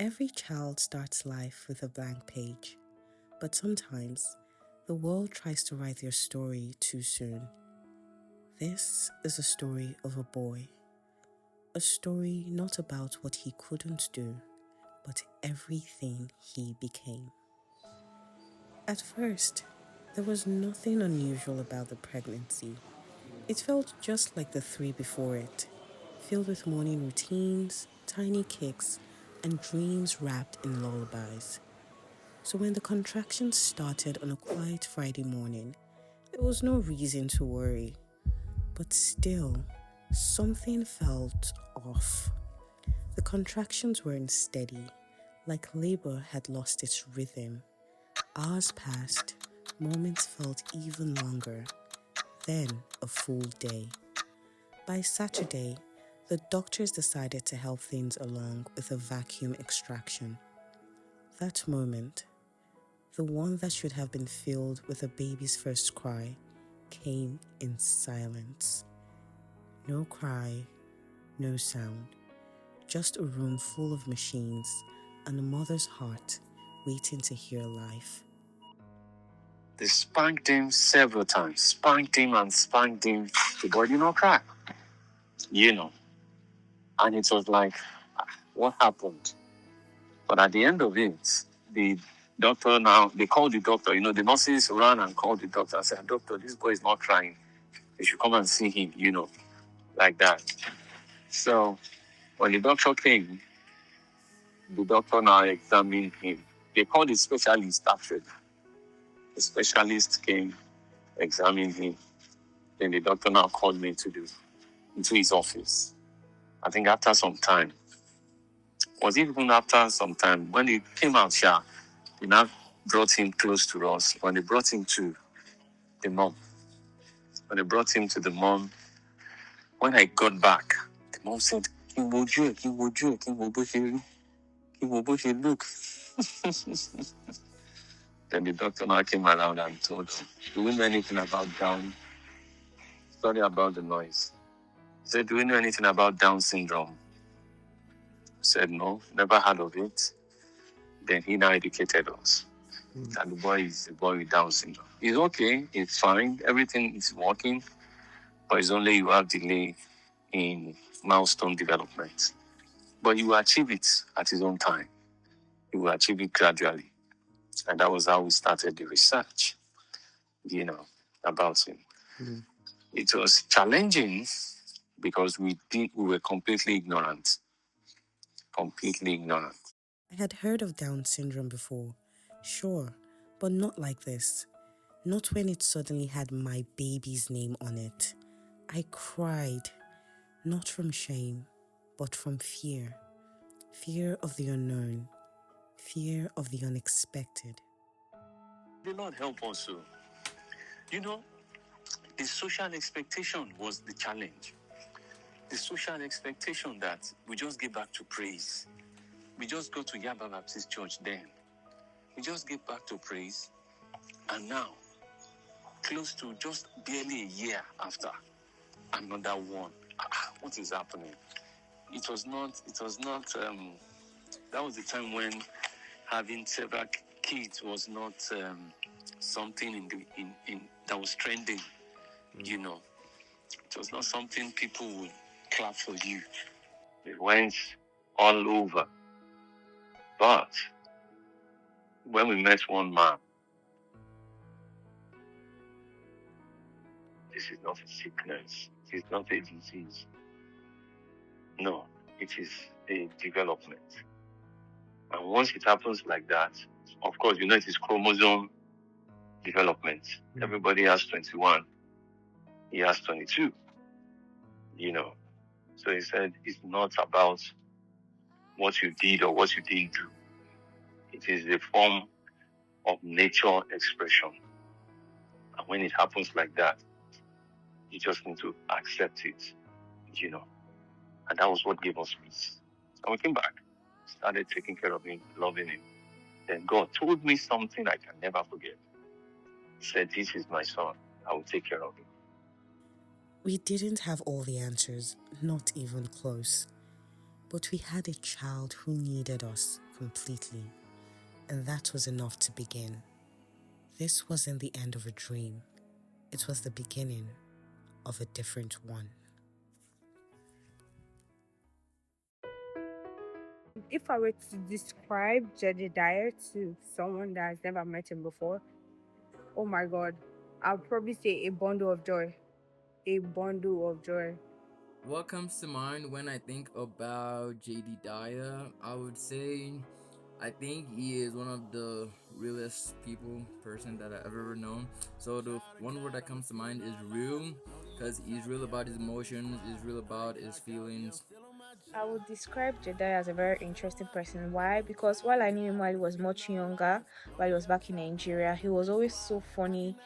Every child starts life with a blank page, but sometimes the world tries to write their story too soon. This is a story of a boy, a story not about what he couldn't do, but everything he became. At first, there was nothing unusual about the pregnancy. It felt just like the three before it, filled with morning routines, tiny kicks, and dreams wrapped in lullabies. So when the contractions started on a quiet Friday morning, there was no reason to worry. But still, something felt off. The contractions weren't steady, like labor had lost its rhythm. Hours passed, moments felt even longer, then a full day. By Saturday, the doctors decided to help things along with a vacuum extraction. That moment, the one that should have been filled with a baby's first cry, came in silence. No cry, no sound, just a room full of machines and a mother's heart waiting to hear life. They spanked him several times, spanked him and spanked him. The boy did not cry, you know. And it was like, what happened? But at the end of it, the doctor now, they called the doctor, the nurses ran and called the doctor and said, Doctor, this boy is not crying. You should come and see him, like that. So when the doctor came, the doctor now examined him. They called the specialist after. The specialist came, examined him. Then the doctor now called me into his office. I think after some time, was it even after some time, when he came out, they now brought him close to us. When they brought him to the mom, when I got back, the mom said, King Woju, King Woju, King Woju, look. Then the doctor now came around and told him, do we know anything about Down? Sorry about the noise. He said, do we know anything about Down syndrome? I said, no, never heard of it. Then he now educated us that the boy is a boy with Down syndrome. It's okay, it's fine, everything is working, but it's only you have delay in milestone development. But you will achieve it at his own time. You will achieve it gradually. And that was how we started the research, about him. It was challenging because we were completely ignorant. Completely ignorant. I had heard of Down syndrome before, sure, but not like this. Not when it suddenly had my baby's name on it. I cried, not from shame, but from fear. Fear of the unknown, fear of the unexpected. The Lord help us. So, the social expectation was the challenge. The social expectation that we just get back to praise. We just go to Yaba Baptist Church then. We just get back to praise. And now, close to just barely a year after, another one. What is happening? It was not, that was the time when having several kids was not something that was trending, It was not something people would clap for you. It went all over. But when we met one man, this is not a sickness. It is not a disease. No, it is a development. And once it happens like that, of course, it is chromosome development. Everybody has 21. He has 22. So he said it's not about what you did or what you didn't do. It is a form of nature expression. And when it happens like that, you just need to accept it, And that was what gave us peace. And we came back, started taking care of him, loving him. Then God told me something I can never forget. He said, this is my son. I will take care of him. We didn't have all the answers, not even close. But we had a child who needed us completely, and that was enough to begin. This wasn't the end of a dream, it was the beginning of a different one. If I were to describe Jedidiah to someone that has never met him before, oh my god, I'll probably say a bundle of joy. A bundle of joy. What comes to mind when I think about Jedidiah? I would say I think he is one of the realest person that I ever known. So the one word that comes to mind is real, because he's real about his emotions, he's real about his feelings. I would describe Jedidiah as a very interesting person. Why? Because while I knew him while he was much younger, while he was back in Nigeria, he was always so funny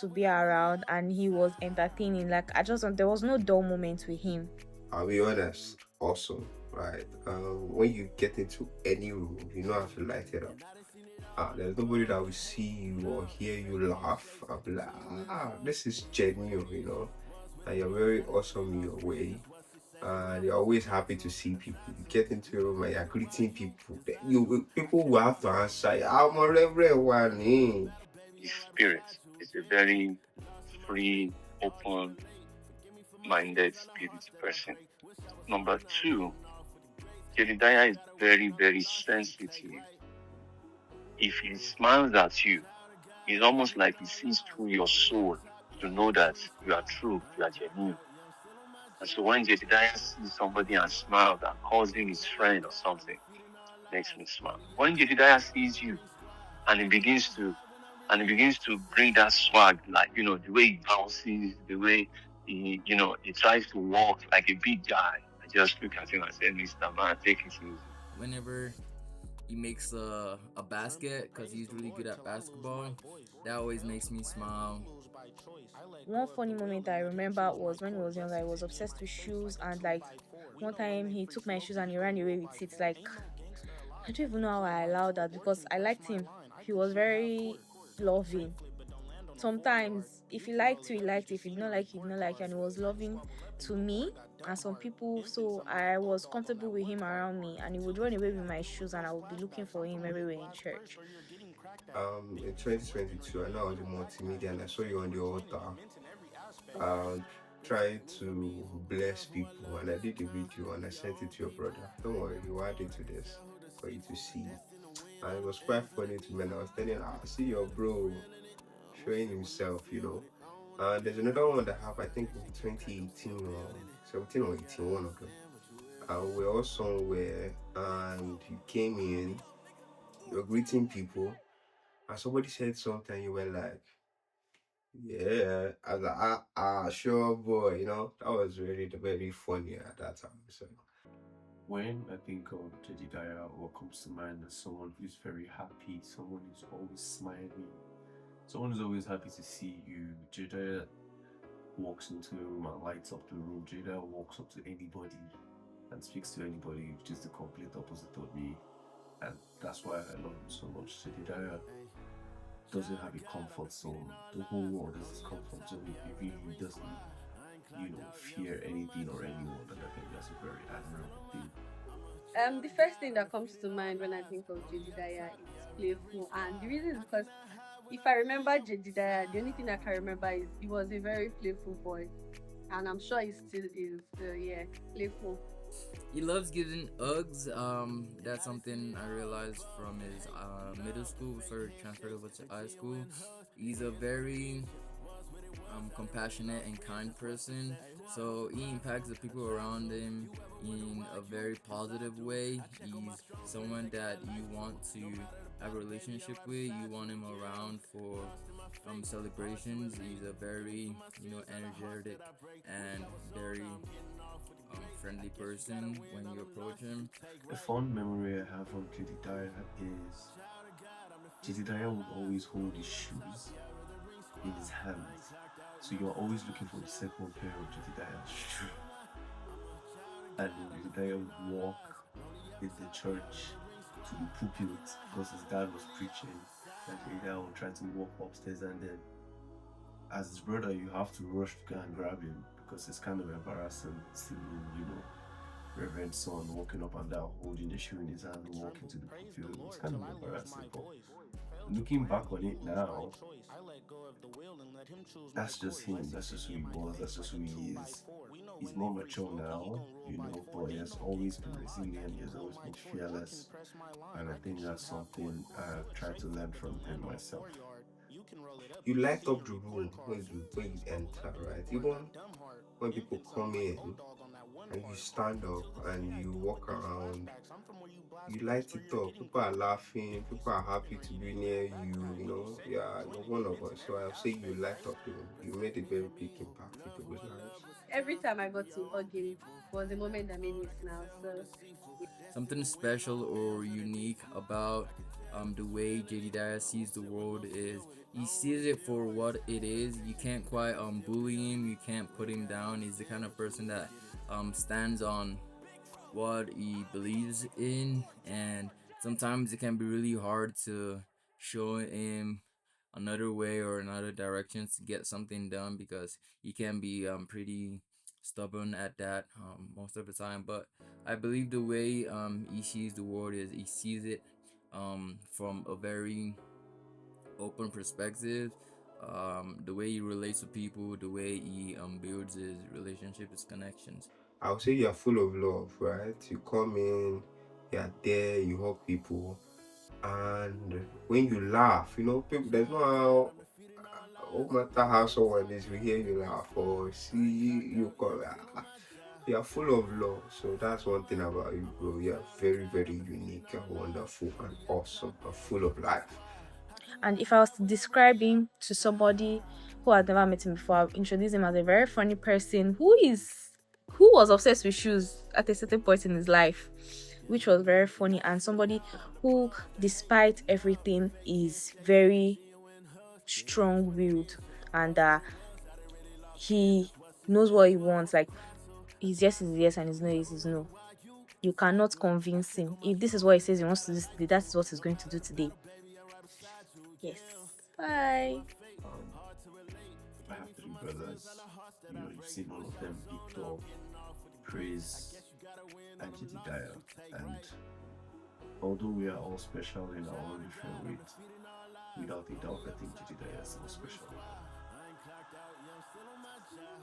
to be around and he was entertaining. Like there was no dull moment with him. I'll be honest, awesome, right? When you get into any room, you know how to light it up. There's nobody that will see you or hear you laugh. I'll be like, this is genuine, and you're very awesome in your way. And you're always happy to see people. You get into a room and you're greeting people. People will have to answer, I'm a reverend one. His spirit is a very free, open minded spirit person. Number two, Jedidiah is very, very sensitive. If he smiles at you, it's almost like he sees through your soul to know that you are true, you are genuine. And so when Jedidiah sees somebody and smiles and calls him his friend or something, it makes me smile. When Jedidiah sees you and he begins to bring that swag, like the way he bounces, the way he tries to walk like a big guy. I just look at him and say, Mr. Man, take it easy. Whenever he makes a basket, because he's really good at basketball, that always makes me smile. One funny moment I remember was when he was younger, he was obsessed with shoes and like one time he took my shoes and he ran away with it. Like I don't even know how I allowed that because I liked him. He was very loving. Sometimes if he liked you, he liked you. If he did not like you, he did not like you. And he was loving to me and some people. So I was comfortable with him around me and he would run away with my shoes and I would be looking for him everywhere in church. In 2022, I know I was in multimedia and I saw you on the altar, trying to bless people, and I did a video and I sent it to your brother. Don't worry, you add it to this for you to see. And it was quite funny to me. And I was telling, see your bro showing himself. And there's another one that I have, I think in 2018 or 17 or 18, one of them. And we're all somewhere and you came in, you're greeting people, and somebody said something, you were like, yeah, I was like, sure, boy, that was really very funny at that time. So, when I think of Jedidiah, what comes to mind is someone who's very happy, someone who's always smiling, someone who's always happy to see you. Jedidiah walks into a room and lights up the room. Jedidiah walks up to anybody and speaks to anybody, which is the complete opposite of me. And that's why I love him so much. Jedidiah doesn't have a comfort zone. The whole world is his comfort zone. He really doesn't, fear anything or anyone. And I think that's a very admirable thing. The first thing that comes to mind when I think of Jedidiah is playful, and the reason is because if I remember Jedidiah, the only thing I can remember is he was a very playful boy, and I'm sure he still is. Yeah, playful. He loves giving hugs. That's something I realized from his middle school before he transferred over to high school. He's a very compassionate and kind person. So he impacts the people around him in a very positive way. He's someone that you want to have a relationship with. You want him around for celebrations. He's a very energetic and very friendly person when you approach him. A fond memory I have of Jedidiah is Jedidiah would always hold his shoes in his hands. So you're always looking for the second pair of Jedidiah's shoes. And Jedidiah would walk in the church to the pulpit because his dad was preaching. And Jedidiah would try to walk upstairs, and then as his brother you have to rush to go and grab him because it's kind of embarrassing to reverend son walking up and down, holding the shoe in his hand, walking to the field. It was kind of embarrassing, but looking back on it now, that's just him. That's just who he was. That's just who he is. He's more mature now, but he has always been resilient. He has always been fearless. And I think that's something I've tried to learn from him myself. You light up the room when you enter, right? Even when people come in and you stand up and you walk around, you light it up. People are laughing, people are happy to be near you, yeah, you're one of us. So I'll say you light up the room. You made a very big impact in people's lives. Every time I got to hug him was a moment that made me smile. So Something special or unique about the way Jedidiah sees the world is he sees it for what it is. You can't quite bully him. You can't put him down. He's the kind of person that stands on what he believes in, and sometimes it can be really hard to show him another way or another direction to get something done because he can be pretty stubborn at that most of the time. But I believe the way he sees the world is he sees it from a very open perspective. The way he relates to people, the way he builds his relationships, his connections. I'll say you're full of love, right? You come in, you're there, you hug people, and when you laugh, people, there's no how, no matter how someone is, we hear you laugh or see you come. You're full of love. So that's one thing about you, bro. You're very, very unique and wonderful and awesome and full of life. And if I was to describe him to somebody who had never met him before, I'll introduce him as a very funny person who was obsessed with shoes at a certain point in his life, which was very funny, and somebody who, despite everything, is very strong-willed, and he knows what he wants. Like, his yes is yes and his no is his no. You cannot convince him. If this is what he says he wants to do today, that is what he's going to do today. Yes. Bye. Um, I have three brothers. You've seen all of them: Victor, Praise, and Jedidiah. And although we are all special in our own different ways, without a doubt, I think Jedidiah is more special.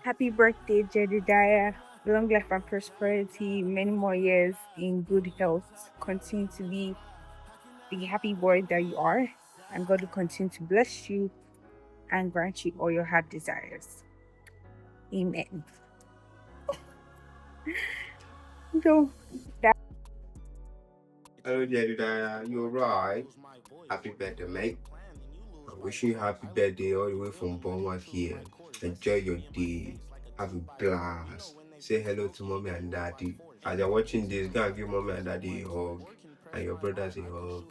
Happy birthday, Jedidiah. Long life and prosperity, many more years in good health. Continue to be the happy boy that you are, and God will continue to bless you and grant you all your heart desires. Amen. So, Hello, Jedidiah. You're right. Happy birthday, mate. I'm wishing you happy birthday all the way from Bournemouth here. Enjoy your day. Have a blast. Say hello to mommy and daddy. As you're watching this, go and give mommy and daddy a hug and your brothers a hug.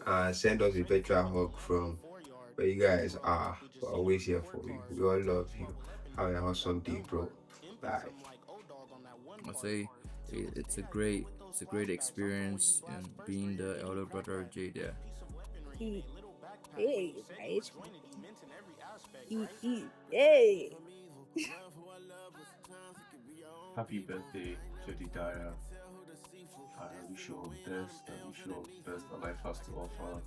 And send us a virtual hug from where you guys are. We're always here for you. We all love you. Have an awesome day, bro. Bye. I say it's a great experience and being the elder brother of Jada. hey, hey. Happy birthday, Jedidiah. I wish you all the best. I wish you all the best that life has to offer.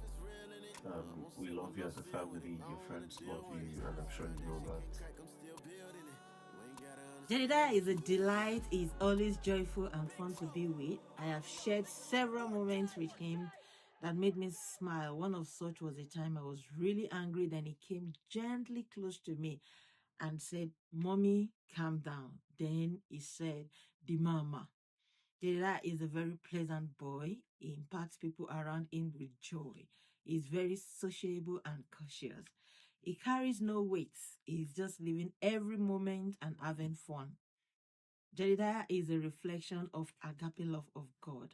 We love you as a family. Your friends love you, and I'm sure you know that. Jedidiah is a delight. He's always joyful and fun to be with. I have shared several moments with him that made me smile. One of such was a time I was really angry. Then he came gently close to me and said, "Mommy, calm down." Then he said, "The mama." Jedidiah is a very pleasant boy. He impacts people around him with joy. He's very sociable and cautious. He carries no weight. He's just living every moment and having fun. Jedidiah is a reflection of agape love of God.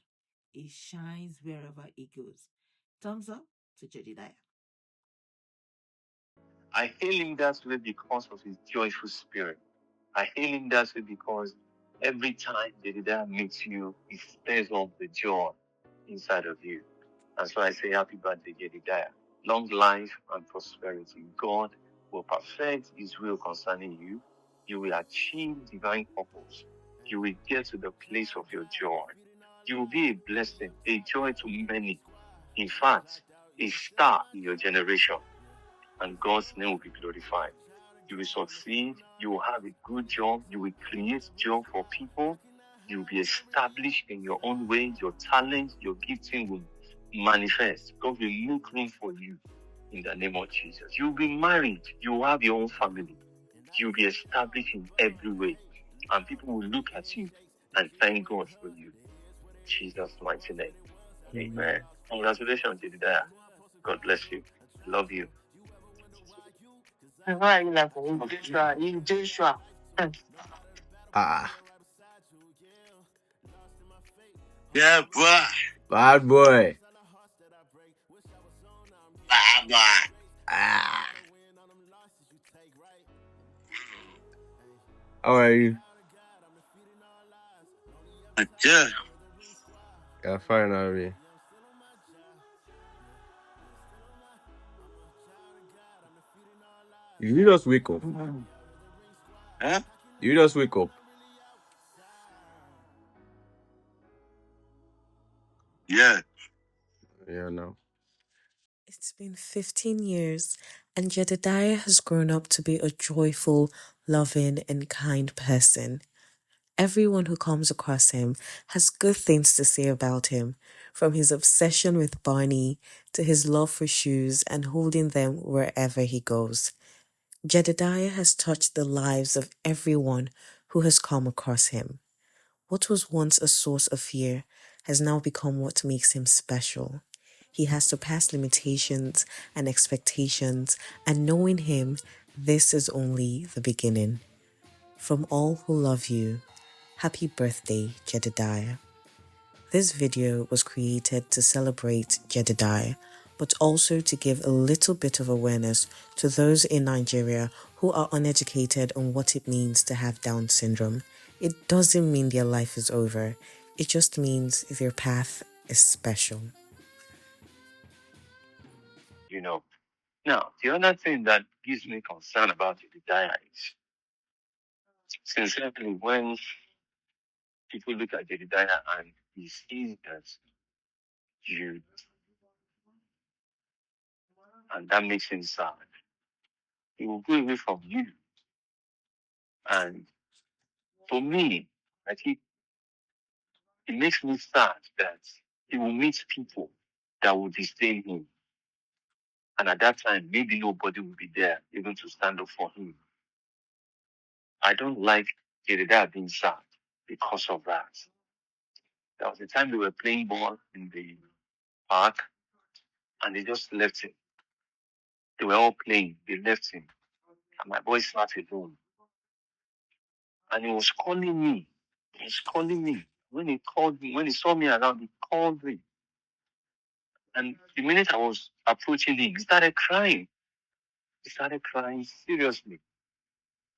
He shines wherever he goes. Thumbs up to Jedidiah. I hail him that way because of his joyful spirit. I hail him that way because every time Jedidiah meets you, he stirs up the joy inside of you. And so I say, happy birthday, Jedidiah. Long life and prosperity. God will perfect his will concerning you. You will achieve divine purpose. You will get to the place of your joy. You will be a blessing, a joy to many. In fact, a star in your generation, and God's name will be glorified. You will succeed. You will have a good job. You will create job for people. You will be established in your own way. Your talent, your gifting will manifest. God will make room for you in the name of Jesus. You will be married. You will have your own family. You will be established in every way. And people will look at you and thank God for you. In Jesus' mighty name. Amen. Congratulations, Jedidiah. God bless you. Love you. Why you like Joshua? Ah, Yeah, boy. bad boy. Bye bye. Ah. How are you? Yeah. Yeah, fine, how are you? Did you just wake up? Huh? You just wake up. Yeah. Yeah, no. It's been 15 years, and Jedidiah has grown up to be a joyful, loving, and kind person. Everyone who comes across him has good things to say about him, from his obsession with Barney to his love for shoes and holding them wherever he goes. Jedidiah has touched the lives of everyone who has come across him. What was once a source of fear has now become what makes him special. He has surpassed limitations and expectations, and knowing him, this is only the beginning. From all who love you, happy birthday, Jedidiah. This video was created to celebrate Jedidiah, but also to give a little bit of awareness to those in Nigeria who are uneducated on what it means to have Down syndrome. It doesn't mean their life is over. It just means their path is special. You know. Now, the other thing that gives me concern about Jedidiah is, sincerely, when people look at Jedidiah and he sees that you, and that makes him sad, he will go away from you. And for me, I think it makes me sad that he will meet people that will disdain him. And at that time, maybe nobody will be there even to stand up for him. I don't like Jedidiah being sad because of that. There was a time we were playing ball in the park and they just left him. They were all playing, they left him. And my boy sat alone. And he was calling me. He was calling me. When he called me, when he saw me around, he called me. And the minute I was approaching him, he started crying. He started crying seriously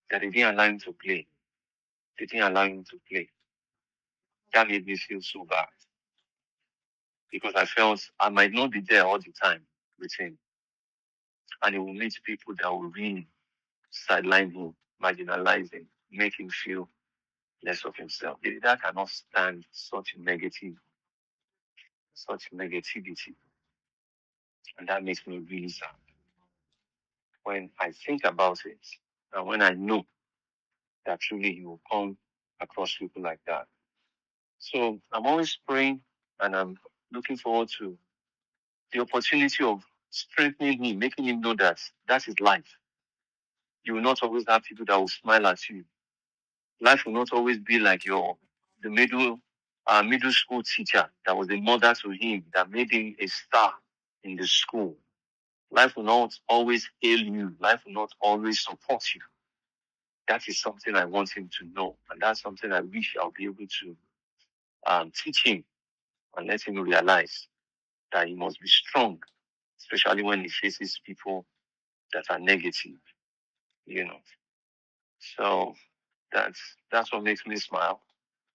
that they didn't allow him to play. They didn't allow him to play. That made me feel so bad because I felt I might not be there all the time with him. And he will meet people that will really sideline him, marginalize him, make him feel less of himself. That cannot stand such negativity. And that makes me really sad when I think about it and when I know that truly he will come across people like that. So I'm always praying and I'm looking forward to the opportunity of strengthening him, making him know that that's his life. You will not always have people that will smile at you. Life will not always be like the middle school teacher that was a mother to him that made him a star in the school. Life will not always hail you. Life will not always support you. That is something I want him to know, and that's something I wish I'll be able to teach him and let him realize that he must be strong, especially when he faces people that are negative. You know, so that's what makes me smile,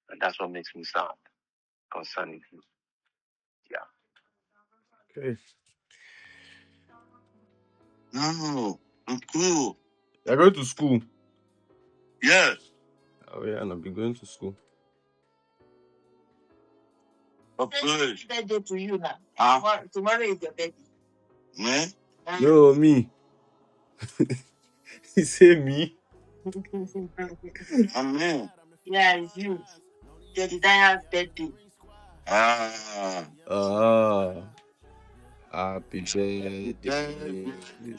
and that's what makes me sad concerning him. Yeah. Okay. No, I'm cool. You're going to school. Yeah. Oh yeah, and I'll be going to school. Birthday to you now. Tomorrow is your birthday. Man? No, me. He say me. Amen. Yeah, it's you. Jedidiah's birthday. Ah. Happy birthday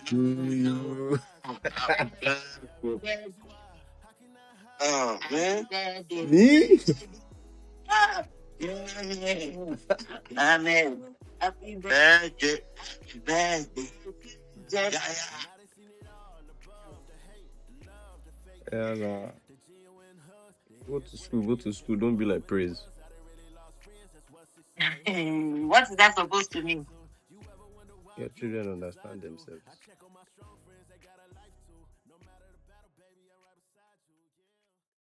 to you. Oh, man. Me? Amen. Happy birthday. Birthday. Jedidiah. Yeah, nah. Go to school, go to school. Don't be like praise. What is that supposed to mean? Your children understand themselves.